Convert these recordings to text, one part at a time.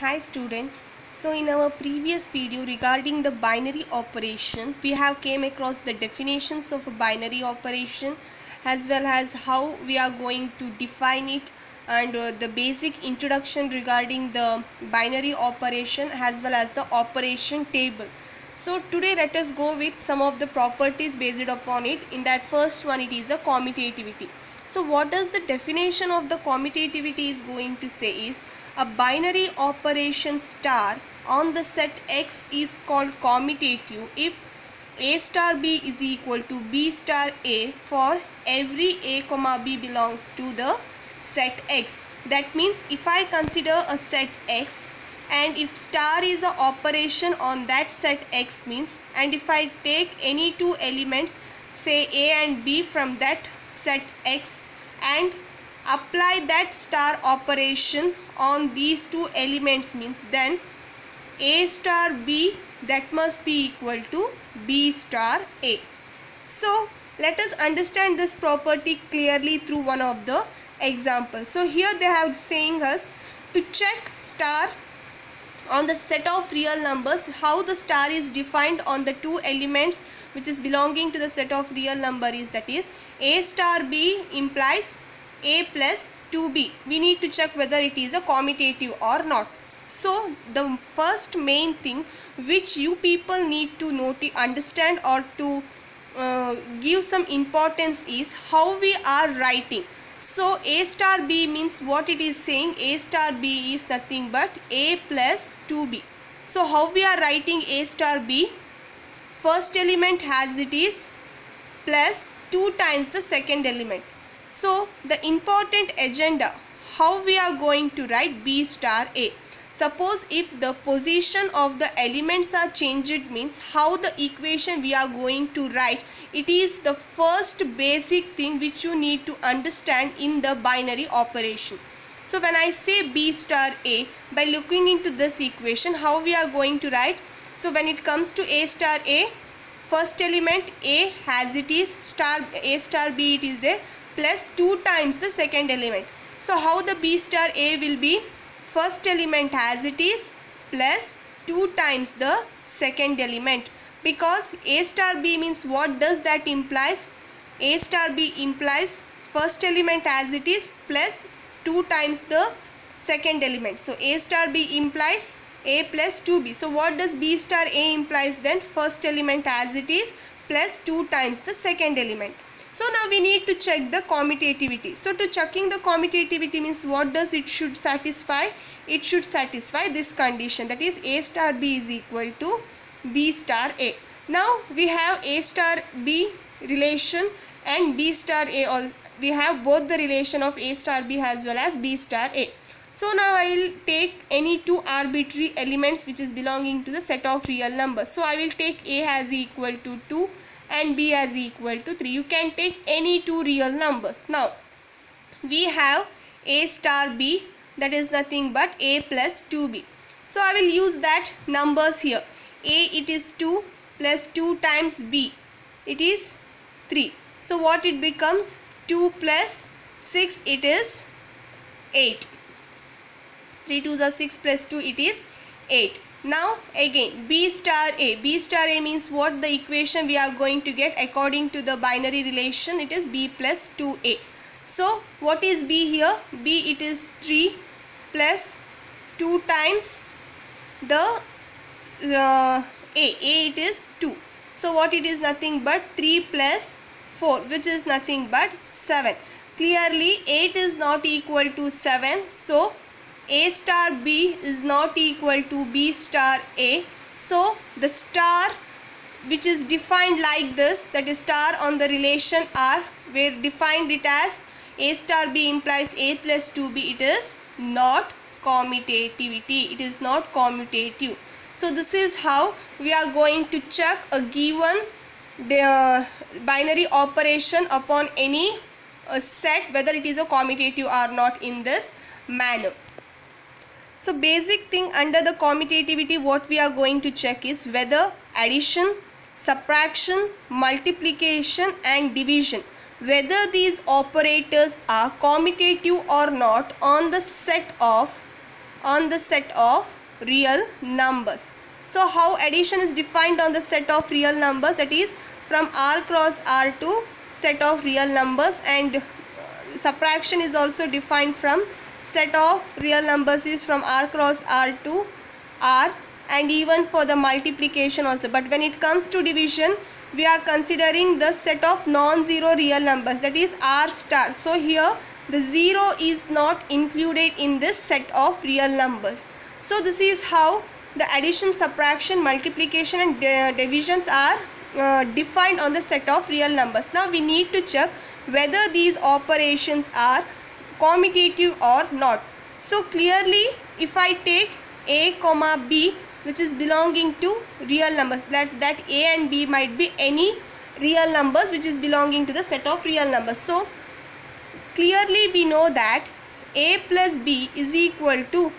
Hi students. So in our previous video regarding the binary operation, we have came across the definitions of a binary operation as well as how we are going to define it and the basic introduction regarding the binary operation as well as the operation table. So today let us go with some of the properties based upon it. In that first one, it is a commutativity. So what does the definition of the commutativity is going to say is a binary operation star on the set X is called commutative if A star B is equal to B star A for every A comma B belongs to the set X. That means if I consider a set X and if star is an operation on that set X means, and if I take any two elements say A and B from that set X and apply that star operation on these two elements means, then A star B that must be equal to B star A. So let us understand this property clearly through one of the examples. So here they have saying us to check star on the set of real numbers, how the star is defined on the two elements which is belonging to the set of real number is, that is A star B implies A plus 2B. We need to check whether it is a commutative or not. So the first main thing which you people need to understand or to give some importance is how we are writing. So A star B means what it is saying, A star B is nothing but A plus 2B. So how we are writing A star B? First element as it is plus 2 times the second element. So the important agenda, how we are going to write B star A. Suppose if the position of the elements are changed means how the equation we are going to write. It is the first basic thing which you need to understand in the binary operation. So when I say B star A, by looking into this equation, how we are going to write? So when it comes to A star A, first element A as it is, star A star B it is there, plus 2 times the second element. So how the B star A will be? First element as it is plus 2 times the second element, because A star B means what does that implies? A star B implies first element as it is plus 2 times the second element. So A star B implies A plus 2B. So what does B star A implies then? First element as it is plus 2 times the second element. So now we need to check the commutativity. So to checking the commutativity means what does it should satisfy? It should satisfy this condition, that is A star B is equal to B star A. Now we have A star B relation and B star A. We have both the relation of A star B as well as B star A. So now I will take any two arbitrary elements which is belonging to the set of real numbers. So I will take A as equal to 2 and B as equal to 3. You can take any two real numbers. Now we have A star B, that is nothing but A plus 2B. So I will use that numbers here. A it is 2 plus 2 times B, it is 3. So what it becomes? 2 plus 6 it is 8. 3 2s are 6 plus 2 it is 8. Now again B star A. B star A means what the equation we are going to get according to the binary relation, it is B plus 2A. So what is B here? B it is 3 plus 2 times the A it is 2. So what it is? Nothing but 3 plus 4 which is nothing but 7. Clearly 8 is not equal to 7. So A star B is not equal to B star A. So the star which is defined like this, that is star on the relation R, where defined it as A star B implies A plus 2B, it is not commutativity. It is not commutative. So this is how we are going to check a given binary operation upon any set whether it is a commutative or not in this manner. So basic thing under the commutativity what we are going to check is whether addition, subtraction, multiplication and division, whether these operators are commutative or not on the set of on the set of real numbers. So how addition is defined on the set of real numbers, that is from R cross R to set of real numbers, and subtraction is also defined from set of real numbers is from R cross R to R, and even for the multiplication also. But when it comes to division, we are considering the set of non-zero real numbers, that is R star. So here the 0 is not included in this set of real numbers. So this is how the addition, subtraction, multiplication and divisions are defined on the set of real numbers. Now we need to check whether these operations are commutative or not. So clearly, if I take a comma b, which is belonging to real numbers, that a and b might be any real numbers which is belonging to the set of real numbers. So clearly we know that a plus b is equal to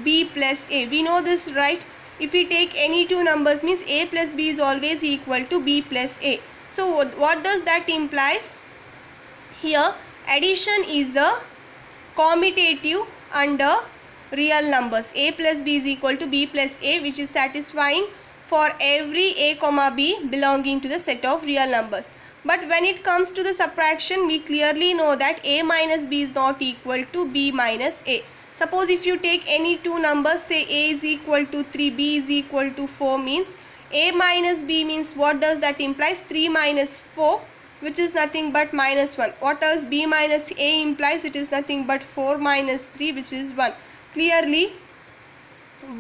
b plus a. We know this, right? If we take any two numbers, means a plus b is always equal to b plus a. So what does that implies? Here addition is a commutative under real numbers. A plus b is equal to b plus a, which is satisfying for every a comma b belonging to the set of real numbers. But when it comes to the subtraction, we clearly know that a minus b is not equal to b minus a. Suppose if you take any two numbers, say a is equal to 3, b is equal to 4, means a minus b means what does that implies? 3 minus 4, which is nothing but minus 1. What else? B minus a implies it is nothing but 4 minus 3, which is 1. Clearly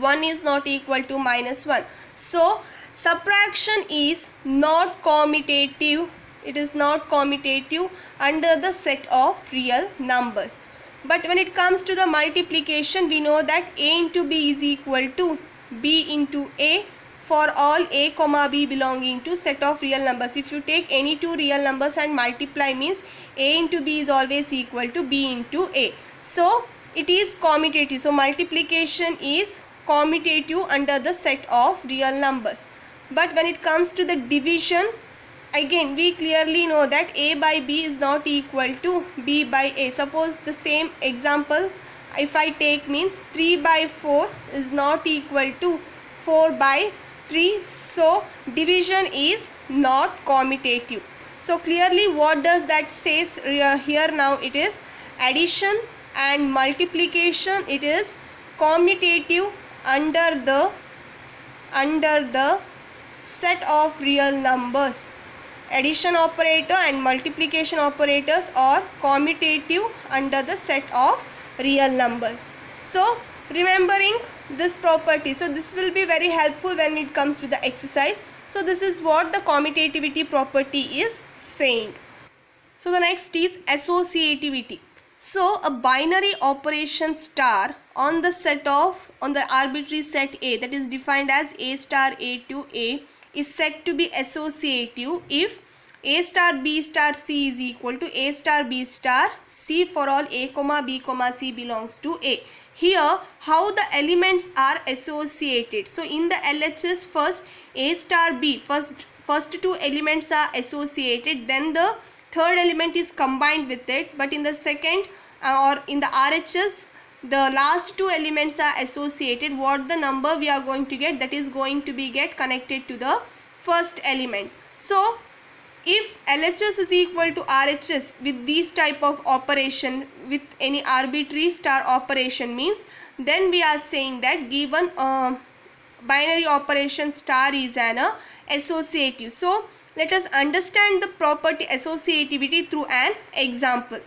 1 is not equal to minus 1. So subtraction is not commutative. It is not commutative under the set of real numbers. But when it comes to the multiplication, we know that a into b is equal to b into a for all a comma b belonging to set of real numbers. If you take any two real numbers and multiply, means a into b is always equal to b into a. So it is commutative. So multiplication is commutative under the set of real numbers. But when it comes to the division, again we clearly know that a by b is not equal to b by a. Suppose the same example if I take, means 3 by 4 is not equal to 4 by 3. So division is not commutative. So clearly what does that says here now? It is addition and multiplication, it is commutative under the set of real numbers. Addition operator and multiplication operators are commutative under the set of real numbers. So remembering this property, so this will be very helpful when it comes with the exercise. So this is what the commutativity property is saying. So the next is associativity. So a binary operation star on the arbitrary set A, that is defined as a star a to a, is said to be associative if a star b star c is equal to a star b star c for all a comma b comma c belongs to a. Here how the elements are associated. So in the LHS, first a star b, first two elements are associated, then the third element is combined with it. But in the second or in the RHS, the last two elements are associated. What the number we are going to get, that is going to be get connected to the first element. So if LHS is equal to RHS with these type of operation with any arbitrary star operation, means then we are saying that given binary operation star is an associative. So let us understand the property associativity through an example.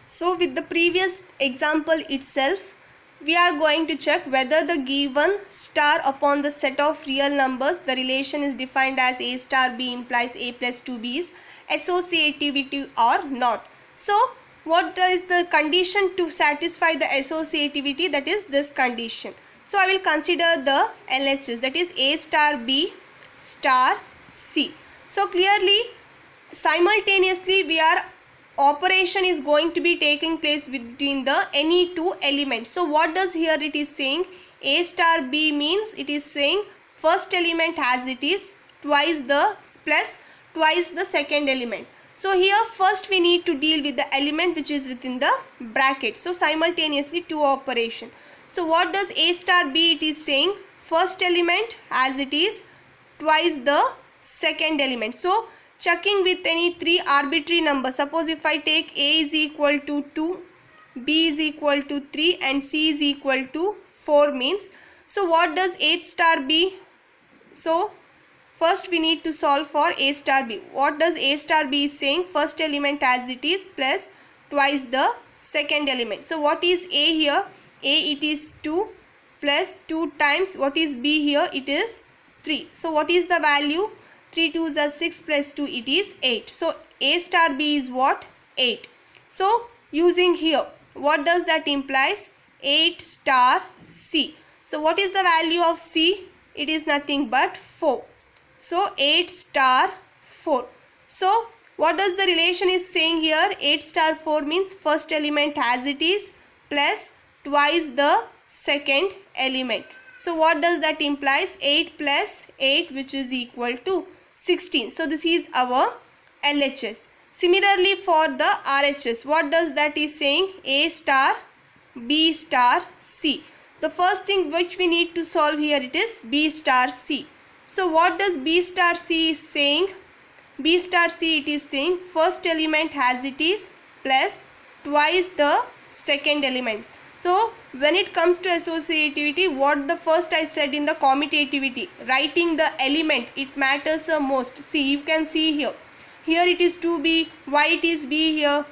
So with the previous example itself, we are going to check whether the given star upon the set of real numbers, the relation is defined as a star b implies a plus 2b is associativity or not. So what is the condition to satisfy the associativity? That is this condition. So I will consider the LHS, that is a star b star c. So clearly simultaneously operation is going to be taking place between the any two elements. So what does here it is saying? A star b means it is saying first element as it is twice the plus twice the second element. So here first we need to deal with the element which is within the bracket. So simultaneously two operation. So what does A star B? It is saying first element as it is twice the second element. So checking with any three arbitrary numbers. Suppose if I take A is equal to 2, B is equal to 3 and C is equal to 4 means. So what does A star B? So first we need to solve for A star B. What does A star B is saying? First element as it is plus twice the second element. So what is A here? A it is 2 plus 2 times what is B here? It is 3. So what is the value? 3 2s are 6 plus 2 it is 8. So A star B is what? 8. So using here, what does that implies? 8 star C. So what is the value of C? It is nothing but 4. So 8 star 4. So what does the relation is saying here? 8 star 4 means first element as it is plus twice the second element. So what does that implies? 8 plus 8 which is equal to 16. So this is our LHS. Similarly for the RHS, what does that is saying? A star B star C. The first thing which we need to solve here, it is B star C. So what does B star C is saying? B star C it is saying first element as it is plus twice the second element. So when it comes to associativity, what the first I said in the commutativity, writing the element, it matters the most. See, you can see here. Here it is 2B, why it is B here?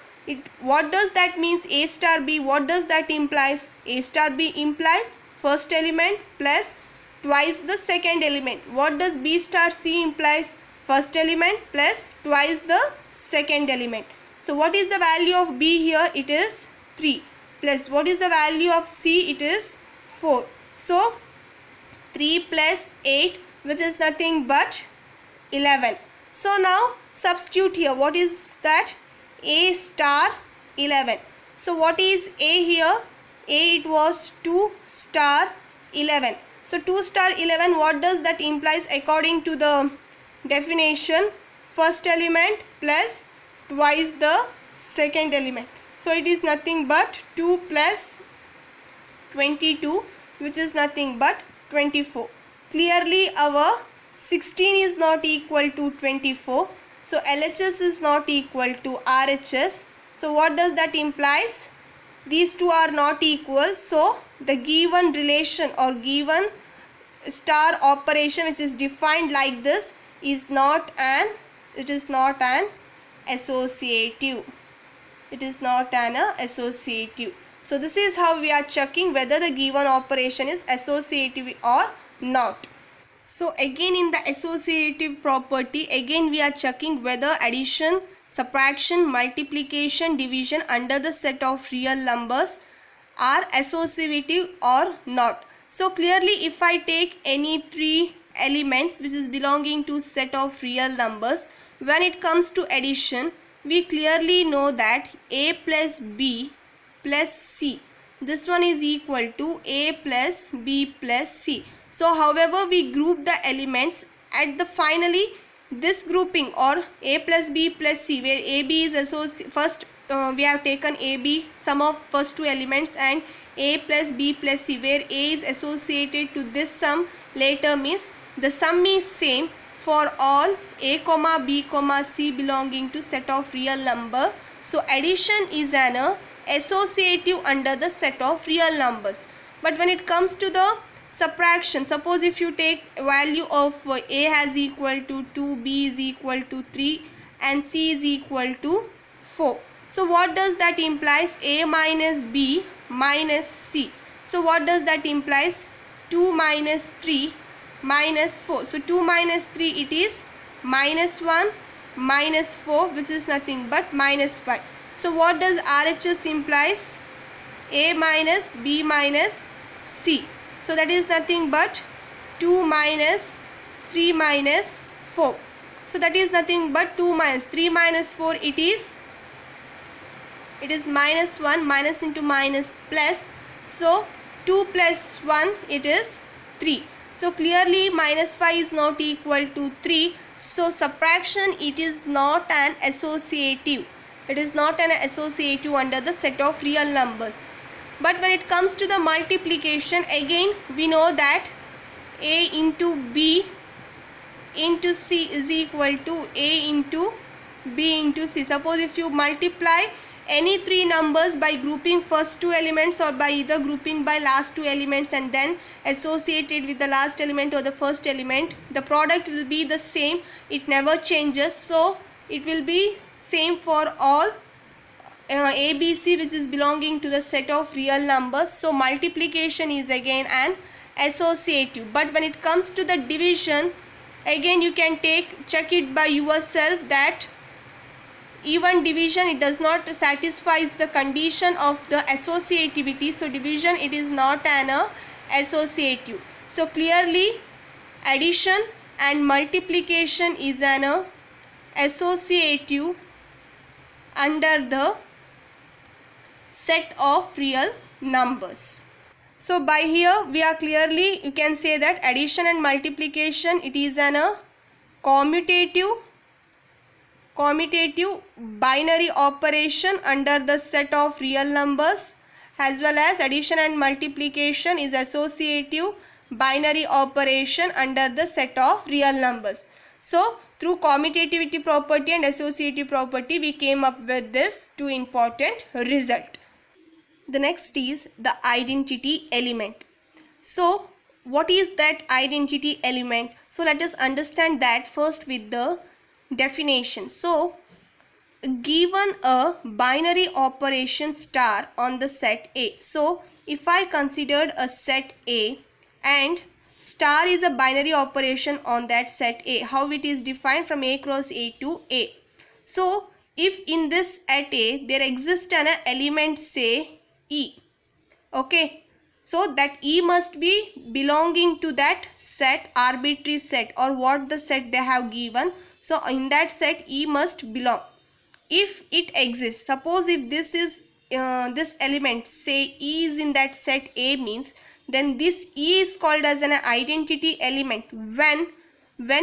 What does that means? A star B, what does that implies? A star B implies first element plus twice the second element. What does B star C implies? First element plus twice the second element. So what is the value of B here? It is 3 plus what is the value of C? It is 4. So 3 plus 8 which is nothing but 11. So now substitute here. What is that? A star 11. So what is A here? A it was 2 star 11. So 2 star 11, what does that implies according to the definition? First element plus twice the second element. So it is nothing but 2 plus 22 which is nothing but 24. Clearly our 16 is not equal to 24. So LHS is not equal to RHS. So what does that implies? These two are not equal. So the given relation or given star operation which is defined like this is not an associative. It is not an associative. So this is how we are checking whether the given operation is associative or not. So again in the associative property, again we are checking whether addition, subtraction, multiplication, division under the set of real numbers are associative or not. So clearly if I take any three elements which is belonging to set of real numbers, when it comes to addition, we clearly know that A plus B plus C, this one is equal to A plus B plus C. So however we group the elements, at the finally this grouping or A plus B plus C, where AB is associated, first we have taken AB, sum of first two elements, and A plus B plus C, where A is associated to this sum, later means the sum is same for all A comma B comma C belonging to set of real number. So addition is an associative under the set of real numbers. But when it comes to the subtraction, suppose if you take value of A has equal to 2, B is equal to 3 and C is equal to 4. So what does that implies? A minus B minus C. So what does that implies? 2 minus 3 minus 4. So 2 minus 3 it is minus 1 minus 4 which is nothing but minus 5. So what does RHS implies? A minus B minus C. So that is nothing but 2 minus 3 minus 4. So that is nothing but 2 minus 3 minus 4 it is minus 1, minus into minus plus. So 2 plus 1 it is 3. So clearly minus 5 is not equal to 3. So subtraction, it is not an associative. It is not an associative under the set of real numbers. But when it comes to the multiplication, again we know that A into B into C is equal to A into B into C. Suppose if you multiply any three numbers by grouping first two elements or by either grouping by last two elements and then associated with the last element or the first element, the product will be the same. It never changes. So it will be same for all ABC, which is belonging to the set of real numbers. So multiplication is again an associative. But when it comes to the division, again you can check it by yourself that even division, it does not satisfies the condition of the associativity. So division, it is not an associative. So clearly addition and multiplication is an associative under the set of real numbers. So by here we are clearly, you can say that addition and multiplication, it is an commutative binary operation under the set of real numbers, as well as addition and multiplication is associative binary operation under the set of real numbers. So through commutativity property and associative property, we came up with this two important result. The next is the identity element. So what is that identity element? So let us understand that first with the definition. So given a binary operation star on the set A. So if I considered a set A and star is a binary operation on that set A, how it is defined from A cross A to A. So if in this at A there exists an element, say E, okay, so that E must be belonging to that set, arbitrary set, or what the set they have given. So in that set E must belong. If it exists, suppose if this is this element, say E is in that set A, means then this E is called as an identity element when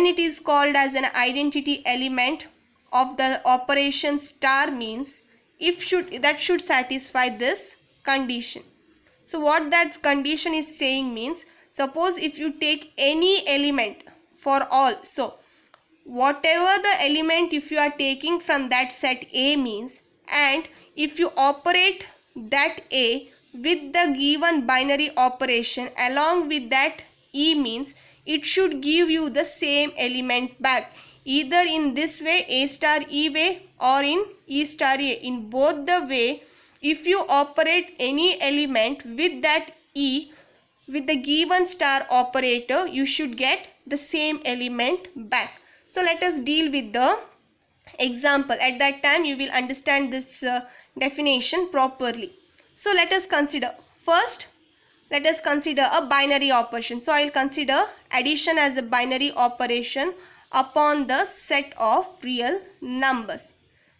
it is called as an identity element of the operation star, means that should satisfy this condition. So what that condition is saying means, suppose if you take any element for all, so whatever the element if you are taking from that set A, means, and if you operate that A with the given binary operation along with that E, means it should give you the same element back, either in this way, A star E way, or in E star A. In both the way, if you operate any element with that E with the given star operator, you should get the same element back. So let us deal with the example. At that time you will understand this definition properly. So let us consider, first let us consider a binary operation. So I will consider addition as a binary operation upon the set of real numbers.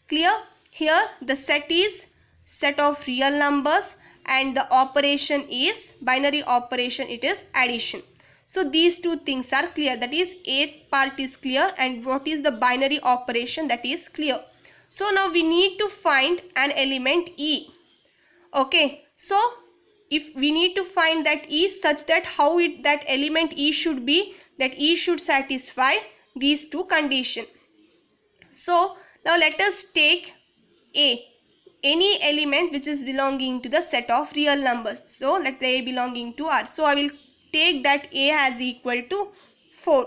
Clear? Here the set is set of real numbers and the operation is binary operation, it is addition. So these two things are clear, that is A part is clear and what is the binary operation, that is clear. So now we need to find an element E. Okay, so if we need to find that E such that how that element E should be, that E should satisfy these two conditions. So now let us take A, any element which is belonging to the set of real numbers. So let A belonging to R. So I will take that A as equal to 4.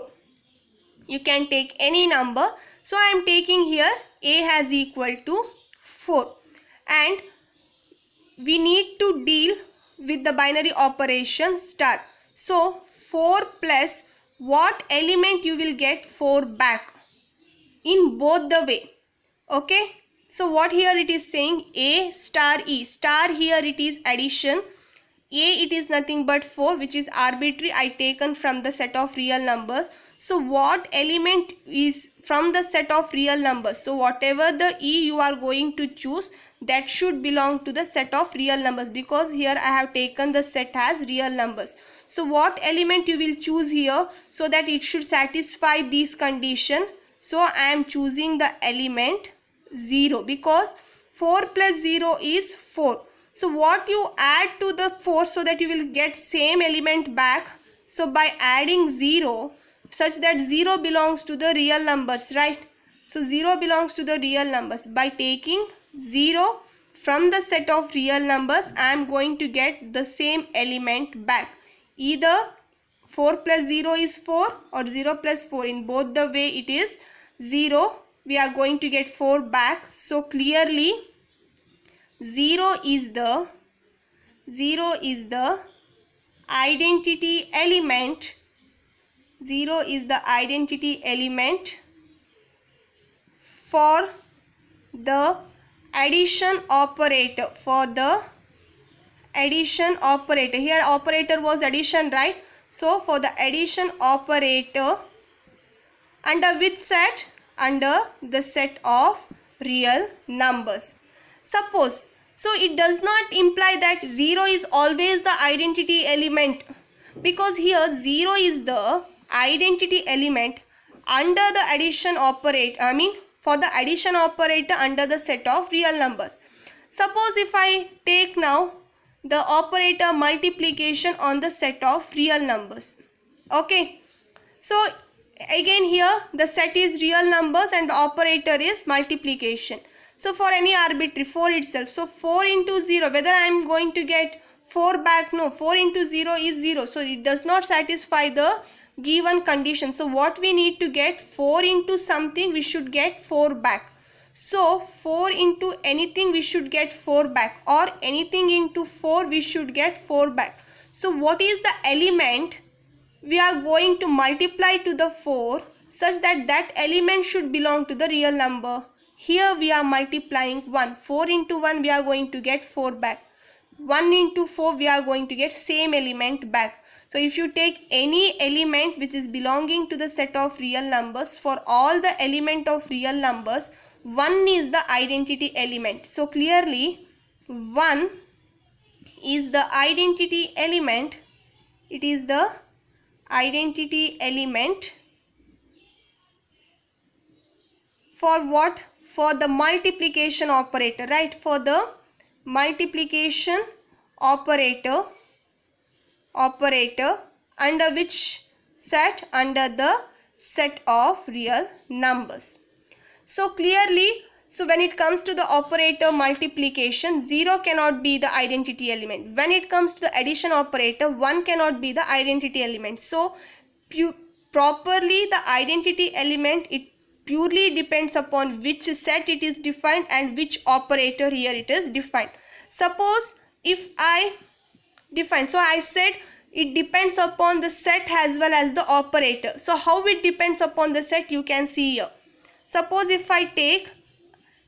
You can take any number. So I am taking here A as equal to 4. And we need to deal with the binary operation star. So 4 plus what element you will get 4 back in both the way. Okay. So what here it is saying, A star E. Star here it is addition. A it is nothing but 4, which is arbitrary, I taken from the set of real numbers. So what element is from the set of real numbers? So whatever the E you are going to choose, that should belong to the set of real numbers, because here I have taken the set as real numbers. So what element you will choose here so that it should satisfy these condition? So I am choosing the element 0, because 4 plus 0 is 4. So what you add to the 4 so that you will get same element back? So by adding 0 such that 0 belongs to the real numbers, right? So 0 belongs to the real numbers. By taking 0 from the set of real numbers, I am going to get the same element back. Either 4 plus 0 is 4 or 0 plus 4. In both the way it is 0. We are going to get 4 back. So clearly 0 is the identity element. 0 is the identity element for the addition operator. For the addition operator. Here operator was addition, right? So for the addition operator under which set? Under the set of real numbers. Suppose, so it does not imply that 0 is always the identity element, because here 0 is the identity element under the addition operator, for the addition operator under the set of real numbers. Suppose if I take now the operator multiplication on the set of real numbers. Okay, so again here the set is real numbers and the operator is multiplication. So for any arbitrary 4 itself, so 4 into 0, whether I am going to get 4 back? No, 4 into 0 is 0, so it does not satisfy the given condition. So what we need to get? 4 into something, we should get 4 back. So 4 into anything, we should get 4 back, or anything into 4, we should get 4 back. So what is the element we are going to multiply to the 4 such that that element should belong to the real number? Here we are multiplying 1. 4 into 1, we are going to get 4 back. 1 into 4, we are going to get same element back. So if you take any element which is belonging to the set of real numbers, for all the element of real numbers, 1 is the identity element. So clearly 1 is the identity element. It is the identity element for what? For the multiplication operator, right? For the multiplication operator under which set? Under the set of real numbers. So clearly, so when it comes to the operator multiplication, 0 cannot be the identity element. When it comes to the addition operator, 1 cannot be the identity element. So properly the identity element, it purely depends upon which set it is defined and which operator here it is defined. Suppose if I define, so I said it depends upon the set as well as the operator. So how it depends upon the set, you can see here. Suppose if I take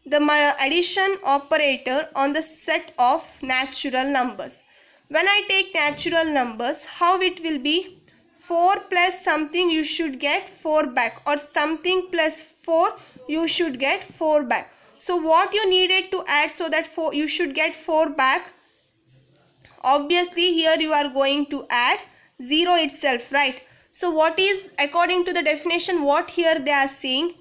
the addition operator on the set of natural numbers. When I take natural numbers, how it will be? 4 plus something, you should get 4 back, or something plus 4, you should get 4 back. So what you needed to add so that you should get 4 back? Obviously here you are going to add 0 itself, right? So what is, according to the definition, what here they are saying?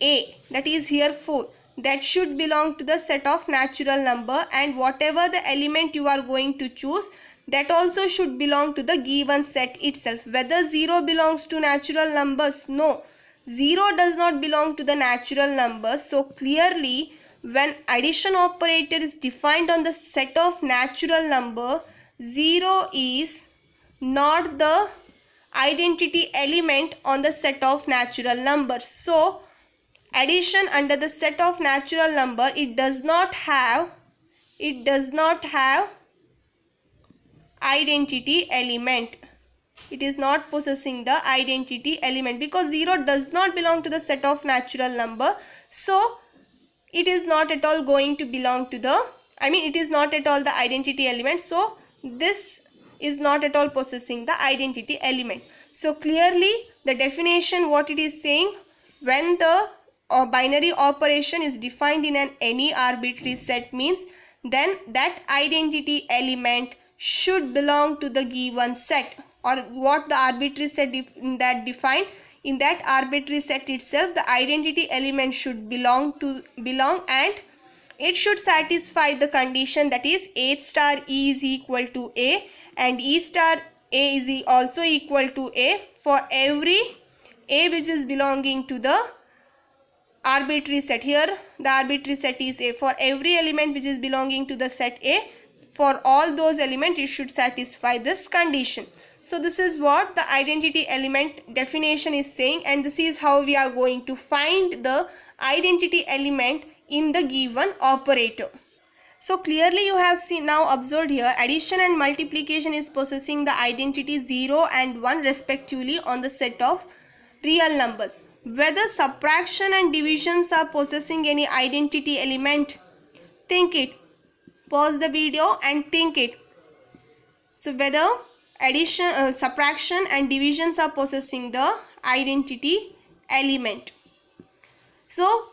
A, that is here 4, that should belong to the set of natural number, and whatever the element you are going to choose, that also should belong to the given set itself. Whether 0 belongs to natural numbers? No, 0 does not belong to the natural numbers. So clearly when addition operator is defined on the set of natural number, 0 is not the identity element on the set of natural numbers. So addition under the set of natural number, it does not have identity element. It is not possessing the identity element because 0 does not belong to the set of natural number. So it is not at all going to belong to the, it is not at all the identity element. So this is not at all possessing the identity element. So clearly the definition, what it is saying, when the binary operation is defined in any arbitrary set, means then that identity element should belong to the given set, or what the arbitrary set that defined, in that arbitrary set itself the identity element should belong, and it should satisfy the condition, that is A star E is equal to A and E star A is also equal to A for every A which is belonging to the arbitrary set. Here the arbitrary set is A. For every element which is belonging to the set A, for all those elements it should satisfy this condition. So this is what the identity element definition is saying, and this is how we are going to find the identity element in the given operator. So clearly you have seen, now observed here, addition and multiplication is possessing the identity 0 and 1 respectively on the set of real numbers. Whether subtraction and divisions are possessing any identity element, think it. Pause the video and think it. So whether addition, subtraction and divisions are possessing the identity element. So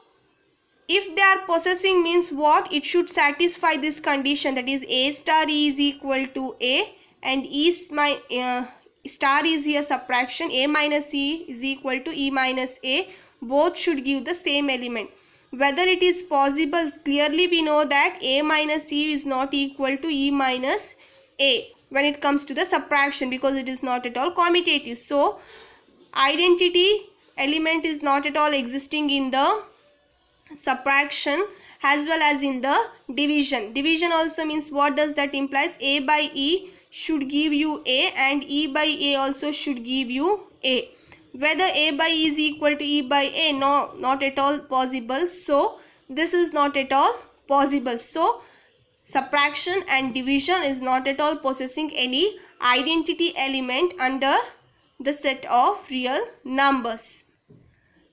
if they are possessing means what? It should satisfy this condition, that is A star E is equal to A and star is here subtraction, A minus E is equal to E minus A. Both should give the same element. Whether it is possible, clearly we know that A minus E is not equal to E minus A when it comes to the subtraction, because it is not at all commutative. So identity element is not at all existing in the subtraction as well as in the division. Division also means, what does that implies? A by E should give you A and E by A also should give you A. Whether A by E is equal to E by A, no, not at all possible. So this is not at all possible. So subtraction and division is not at all possessing any identity element under the set of real numbers.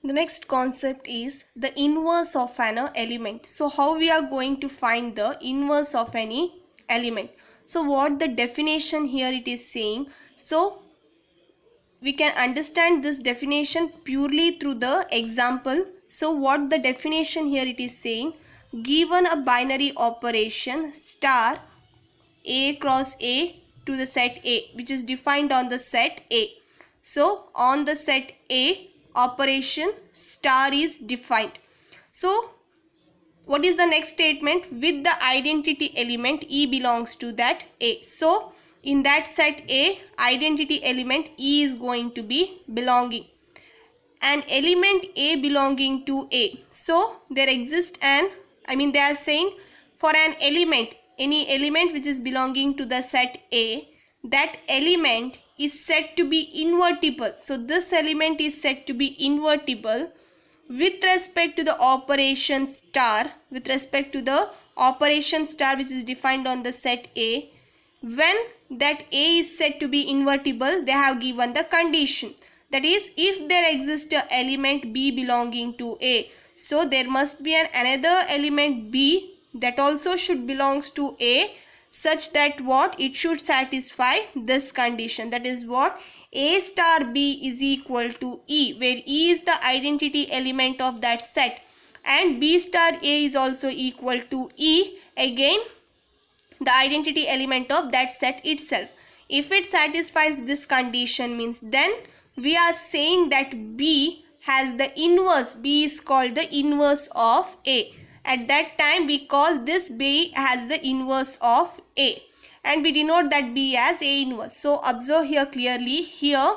The next concept is the inverse of an element. So how we are going to find the inverse of any element? So what the definition here it is saying, so we can understand this definition purely through the example. So what the definition here it is saying, given a binary operation star A cross A to the set A, which is defined on the set A. So on the set A, operation star is defined. So what is the next statement? With the identity element E belongs to that A. So in that set A, identity element E is going to be belonging. An element A belonging to A. So there exists they are saying for an element, any element which is belonging to the set A, that element is said to be invertible. So this element is said to be invertible with respect to the operation star, with respect to the operation star which is defined on the set A. When that A is said to be invertible, they have given the condition. That is, if there exists an element B belonging to A, so there must be another element B that also should belongs to A, such that what? It should satisfy this condition. That is what? A star B is equal to E, where E is the identity element of that set and B star A is also equal to E, again the identity element of that set itself. If it satisfies this condition means, then we are saying that B has the inverse. B is called the inverse of A. At that time we call this B as the inverse of A and we denote that B as A inverse. So observe here clearly, here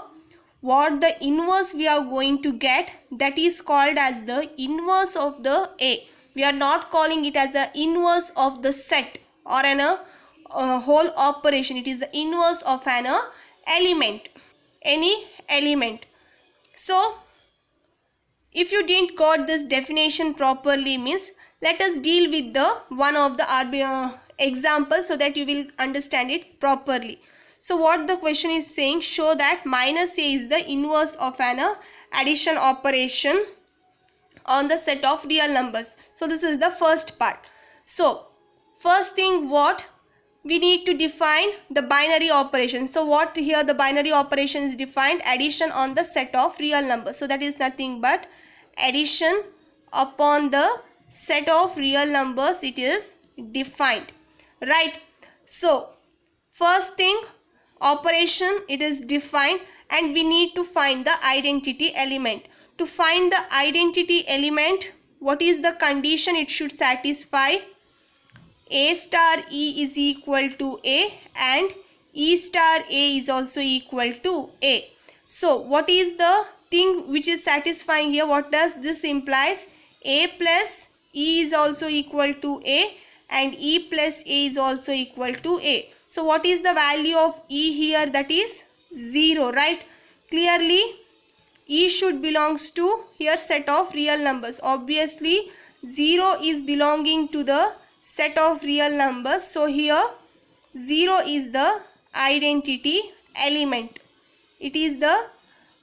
what the inverse we are going to get, that is called as the inverse of the A. We are not calling it as the inverse of the set or a whole operation. It is the inverse of an element, any element. So if you didn't got this definition properly means, let us deal with the one of the examples so that you will understand it properly. So what the question is saying, show that minus A is the inverse of an addition operation on the set of real numbers. So this is the first part. So first thing, what we need to define the binary operation. So what here the binary operation is defined, addition on the set of real numbers. So that is nothing but addition upon the set of real numbers, it is defined, right? So first thing, operation, it is defined and we need to find the identity element. To find the identity element, what is the condition it should satisfy? A star E is equal to A and E star A is also equal to A. So what is the thing which is satisfying here? What does this implies? A plus E is also equal to A and E plus A is also equal to A. So what is the value of E here? That is 0, right? Clearly E should belongs to here set of real numbers. Obviously 0 is belonging to the set of real numbers. So here 0 is the identity element. It is the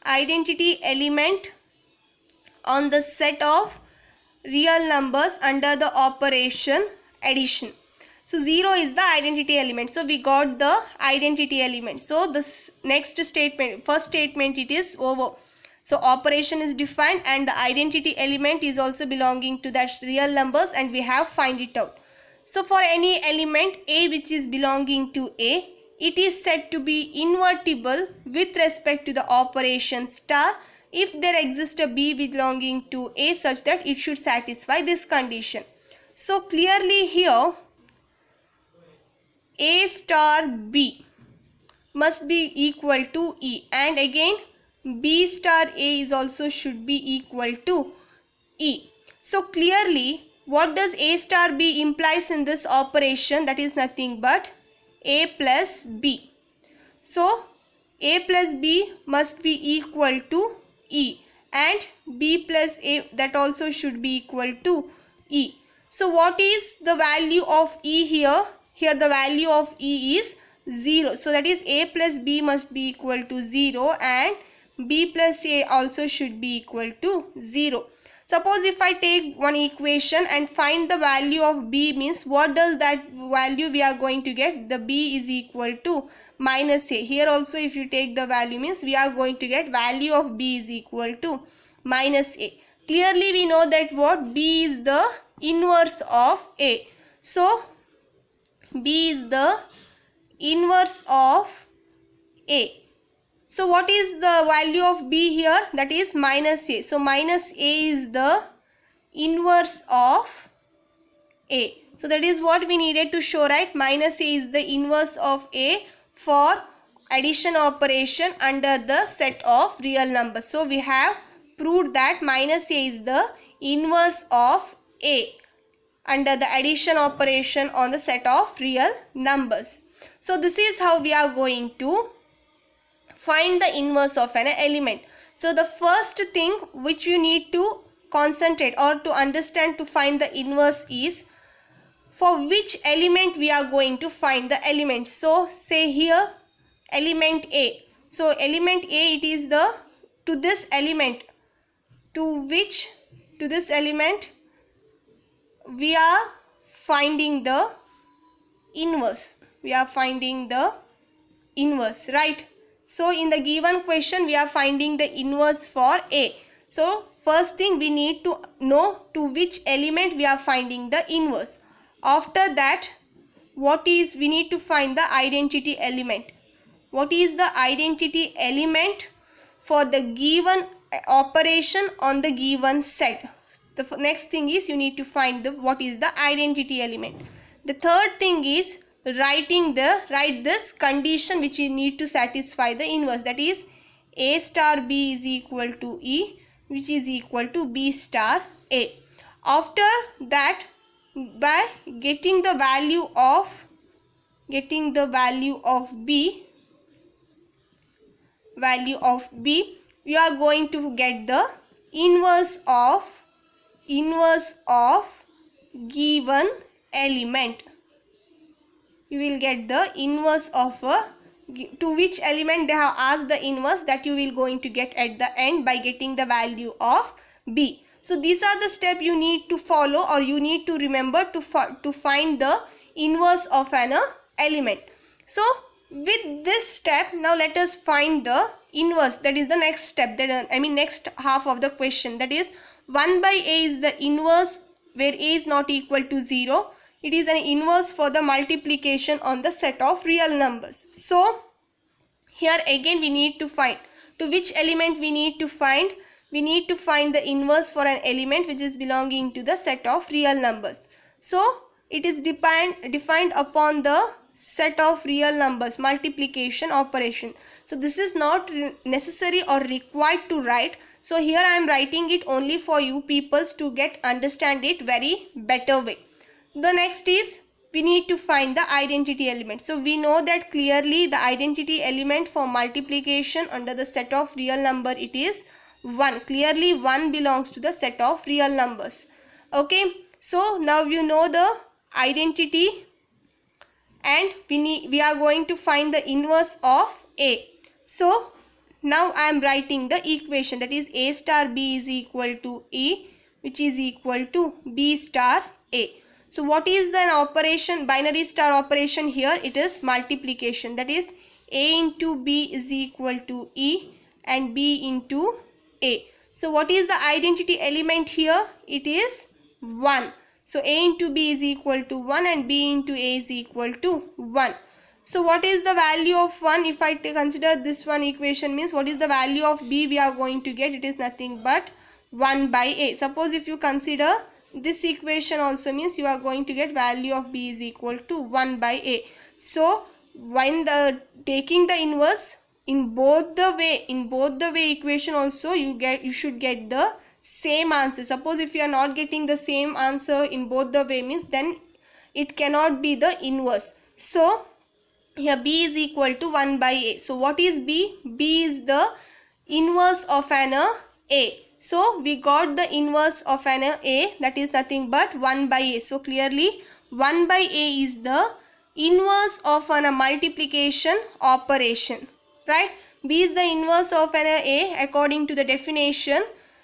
identity element on the set of real numbers under the operation addition. So 0 is the identity element. So we got the identity element. So this next statement, first statement, it is over. So operation is defined and the identity element is also belonging to that real numbers and we have find it out. So for any element A which is belonging to A, it is said to be invertible with respect to the operation star if there exists a B belonging to A such that it should satisfy this condition. So clearly here A star B must be equal to E, and again B star A is also should be equal to E. So clearly what does A star B implies in this operation? That is nothing but A plus B. So A plus B must be equal to E and B plus A, that also should be equal to E. So what is the value of E here? Here the value of E is 0. So that is A plus B must be equal to 0 and B plus A also should be equal to 0. Suppose if I take one equation and find the value of B, means what does that value we are going to get? The B is equal to minus A. Here also if you take the value, means we are going to get value of B is equal to minus A. Clearly we know that what? B is the inverse of A. So B is the inverse of A. So what is the value of B here? That is minus A. So minus A is the inverse of A. So that is what we needed to show, right? Minus A is the inverse of A for addition operation under the set of real numbers. So we have proved that minus A is the inverse of A under the addition operation on the set of real numbers. So this is how we are going to find the inverse of an element. So the first thing which you need to concentrate or to understand to find the inverse is for which element we are going to find the element. So say here element A. So element A, it is the to this element we are finding the inverse. We are finding the inverse, right? So in the given question we are finding the inverse for A. So first thing we need to know to which element we are finding the inverse. After that, we need to find the identity element. What is the identity element for the given operation on the given set? The next thing is you need to find what is the identity element. The third thing is write this condition which you need to satisfy the inverse, that is A star B is equal to E, which is equal to B star A. After that, by getting the value of B, you are going to get the inverse of given element. You will get the inverse of to which element they have asked the inverse, that you will going to get at the end by getting the value of B. So these are the steps you need to follow or you need to remember to find the inverse of an element. So with this step, now let us find the inverse. That is the next step, next half of the question, that is 1 by A is the inverse where A is not equal to 0. It is an inverse for the multiplication on the set of real numbers. So here again we need to find to which element we need to find. we need to find the inverse for an element which is belonging to the set of real numbers. So it is defined upon the set of real numbers multiplication operation. So this is not necessary or required to write. So here I am writing it only for you peoples to understand it very better way. The next is we need to find the identity element. So we know that clearly the identity element for multiplication under the set of real number, it is 1. Clearly 1 belongs to the set of real numbers. Okay, so now you know the identity, and we are going to find the inverse of A. So now I am writing the equation, that is A star B is equal to E, which is equal to B star A. So what is the operation, binary star operation here? It is multiplication, that is A into B is equal to E and B into A. So what is the identity element here? It is 1. So A into B is equal to 1 and B into A is equal to 1. So what is the value of 1? If I consider this one equation, means what is the value of B we are going to get? It is nothing but 1 by A. Suppose if you consider this equation also, means you are going to get value of B is equal to 1 by A. So when taking the inverse in both the way equation also, you should get the same answer. Suppose if you are not getting the same answer in both the way, means then it cannot be the inverse. So here B is equal to 1 by A. So what is B? B is the inverse of an A. So we got the inverse of an A, that is nothing but 1 by A. So clearly 1 by A is the inverse of a multiplication operation, right? B is the inverse of an A according to the definition.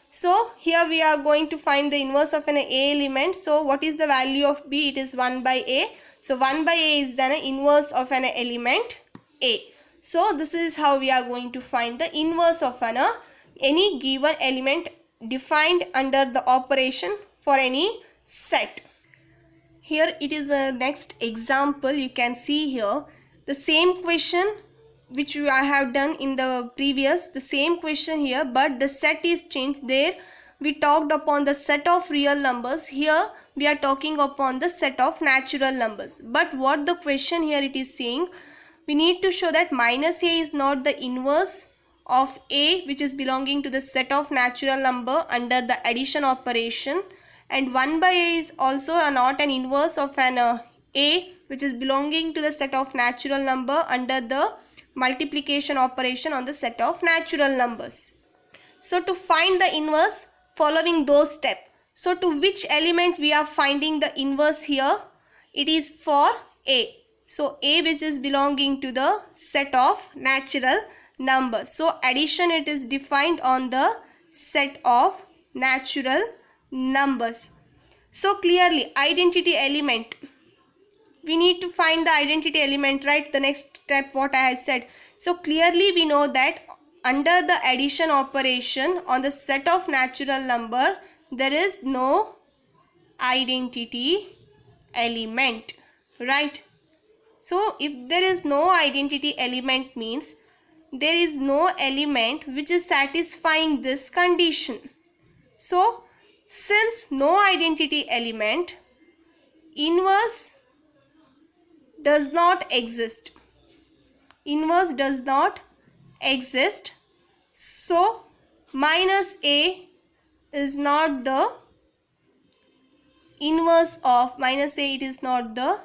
So here we are going to find the inverse of an A element. So what is the value of B? It is 1 by A. So 1 by A is the inverse of an element A. So this is how we are going to find the inverse of any given element defined under the operation for any set. Here it is a next example. You can see here the same question which I have done in the previous, the same question here, but the set is changed. There we talked upon the set of real numbers. Here we are talking upon the set of natural numbers. But what the question here it is saying, we need to show that minus A is not the inverse of A, which is belonging to the set of natural number under the addition operation, and 1 by A is also not an inverse of an A, which is belonging to the set of natural number under the multiplication operation on the set of natural numbers. So to find the inverse, following those steps. So to which element we are finding the inverse here? It is for A. So A, which is belonging to the set of natural numbers. So addition, it is defined on the set of natural numbers. So clearly identity element, we need to find the identity element, right? The next step what I had said. So clearly we know that under the addition operation on the set of natural number, there is no identity element, right? So if there is no identity element, means there is no element which is satisfying this condition. So since no identity element, inverse does not exist. Inverse does not exist. So minus A is not the inverse of minus A. It is not the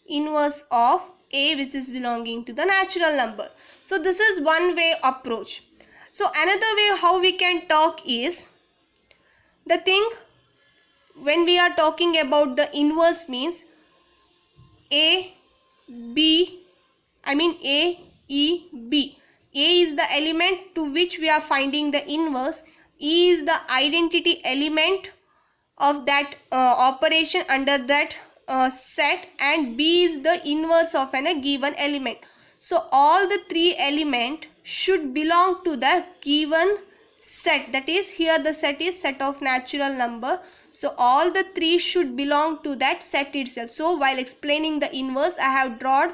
inverse of A, which is belonging to the natural number. So this is one way approach. So another way how we can talk is the thing when we are talking about the inverse, means A, B, A, E, B. A is the element to which we are finding the inverse. E is the identity element of that operation under that set, and B is the inverse of a given element. So all the three elements should belong to the given set. That is, here the set is set of natural number. So all the three should belong to that set itself. So while explaining the inverse, I have drawn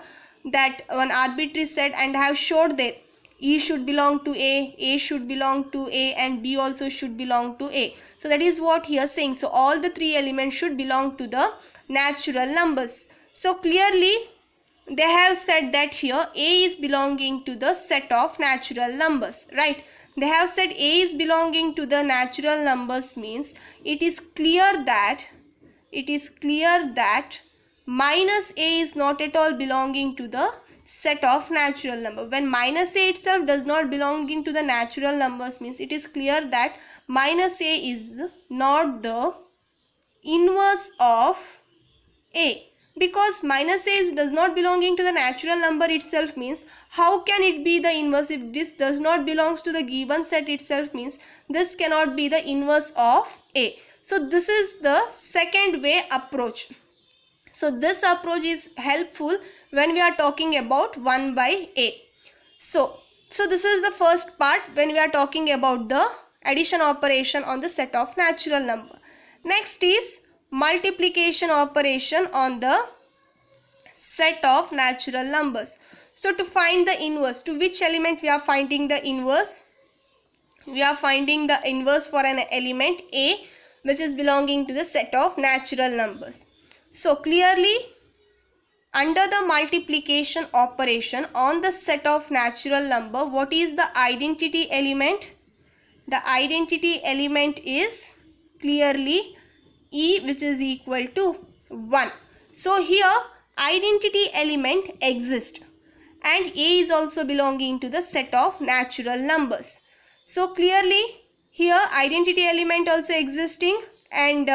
that one arbitrary set and I have showed there. E should belong to A should belong to A, and B also should belong to A. So that is what here saying. So all the three elements should belong to the natural numbers. So clearly they have said that here A is belonging to the set of natural numbers, right? They have said A is belonging to the natural numbers means it is clear that minus A is not at all belonging to the set of natural number. When minus A itself does not belonging to the natural numbers means it is clear that minus A is not the inverse of A. Because minus A does not belonging to the natural number itself means how can it be the inverse? If this does not belongs to the given set itself means this cannot be the inverse of A. So this is the second way approach. So this approach is helpful when we are talking about 1 by A. So this is the first part when we are talking about the addition operation on the set of natural number. Next is multiplication operation on the set of natural numbers. So to find the inverse, to which element we are finding the inverse? We are finding the inverse for an element A which is belonging to the set of natural numbers. So clearly under the multiplication operation on the set of natural number, what is the identity element? The identity element is clearly E, which is equal to 1. So here identity element exists and A is also belonging to the set of natural numbers. So clearly here identity element also existing, and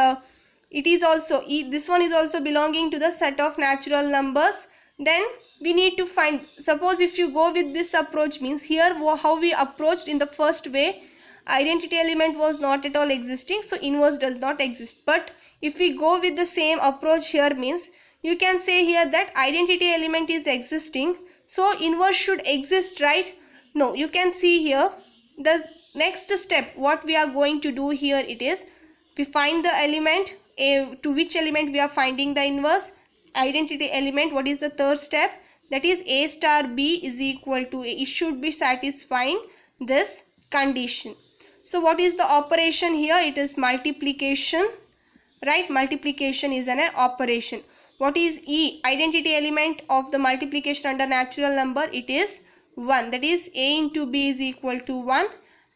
it is also this one is also belonging to the set of natural numbers. Then we need to find, suppose if you go with this approach means here how we approached in the first way, identity element was not at all existing, so inverse does not exist. But if we go with the same approach here means you can say here that identity element is existing, so inverse should exist, right? No, you can see here the next step what we are going to do here, it is we find the element A, to which element we are finding the inverse identity element. What is the third step? That is A star B is equal to A. It should be satisfying this condition. So what is the operation here? It is multiplication, right? Multiplication is an operation. What is E? Identity element of the multiplication under natural number, it is 1. That is A into B is equal to 1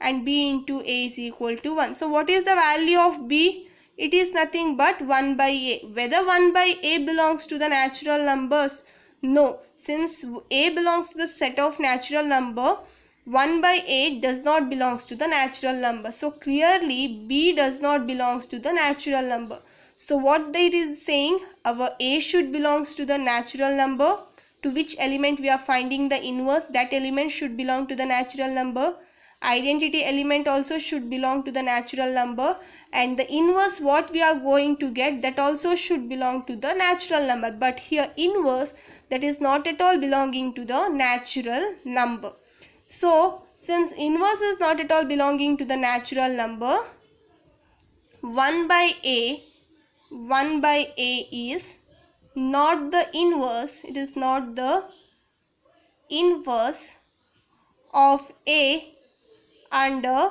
and B into A is equal to 1. So what is the value of B? It is nothing but 1 by A. Whether 1 by A belongs to the natural numbers? No. Since A belongs to the set of natural number, 1 by A does not belongs to the natural number. So clearly B does not belongs to the natural number. So what it is saying, our A should belongs to the natural number. To which element we are finding the inverse, that element should belong to the natural number. Identity element also should belong to the natural number, and the inverse what we are going to get, that also should belong to the natural number. But here inverse, that is not at all belonging to the natural number. So since inverse is not at all belonging to the natural number, 1 by A is not the inverse, it is not the inverse of A under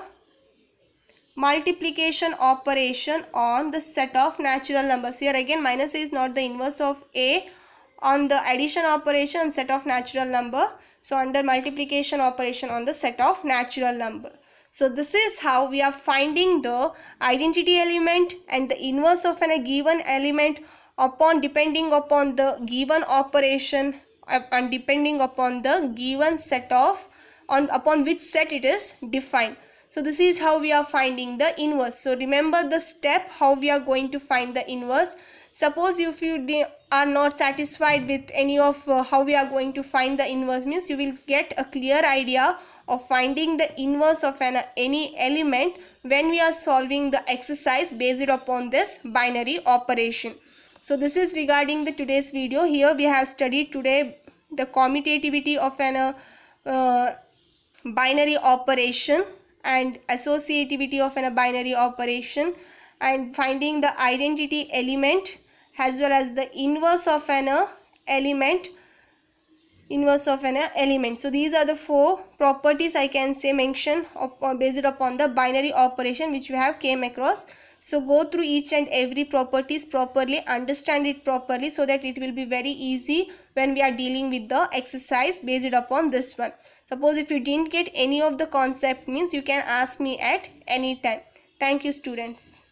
multiplication operation on the set of natural numbers. Here again minus A is not the inverse of A on the addition operation on set of natural number. So under multiplication operation on the set of natural number. So this is how we are finding the identity element and the inverse of a given element upon depending upon the given operation and depending upon the given set of upon which set it is defined. So this is how we are finding the inverse. So remember the step how we are going to find the inverse. Suppose if you are not satisfied with any of how we are going to find the inverse means you will get a clear idea of finding the inverse of any element when we are solving the exercise based upon this binary operation. So this is regarding the today's video. Here we have studied today the commutativity of an binary operation and associativity of a binary operation, and finding the identity element as well as the inverse of an element inverse of an element. So these are the 4 properties I can say mention based upon the binary operation which we have came across. So go through each and every properties properly, understand it properly, so that it will be very easy when we are dealing with the exercise based upon this one. Suppose if you didn't get any of the concept, means you can ask me at any time. Thank you, students.